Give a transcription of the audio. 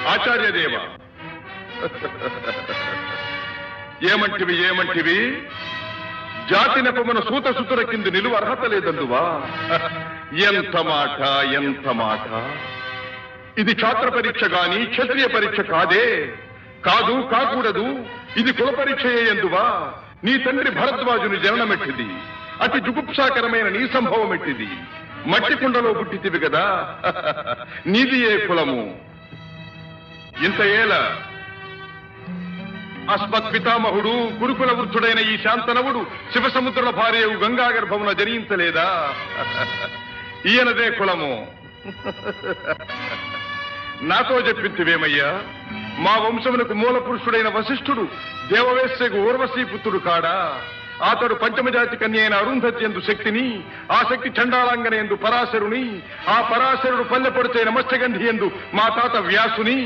ఆచార్యదేవ ఏమంటివి ఏమంటివి జాతి నెపమున సూత సుతుర కింది నిలువ అర్హత లేదందువా? ఎంత మాట ఎంత మాట! ఇది ఛాత్ర పరీక్ష గాని క్షత్రియ పరీక్ష కాదే. కాదు కాకూడదు. ఇది కుల పరీక్షయే ఎందువా? నీ తండ్రి భరద్వాజుని జననమెట్టిది. అతి జుగుప్సాకరమైన నీ సంభవం ఎట్టిది. మట్టి కుండలో పుట్టితివి కదా. నీది ఏ కులము? ఇంత ఏల అస్మత్ పితామహుడు గురుకుల వృద్ధుడైన ఈ శాంతనవుడు శివసముద్రుల భార్యవు గంగాగర్భమున జనించలేదా? ఈయనదే కులము. నాతో చెప్పింతివేమయ్యా? మా వంశమునకు మూల పురుషుడైన వశిష్ఠుడు దేవవేశ్యకు ఊర్వశీ పుత్రుడు కాడా? అతడు పంచమజాతి కన్య అయిన అరుంధతి ఎందు శక్తిని, ఆ శక్తి చండాళాంగన ఎందు పరాశరుని, ఆ పరాశరుడు పల్లెపొడుచైన మత్స్యగంధి ఎందు మా తాత వ్యాసుని,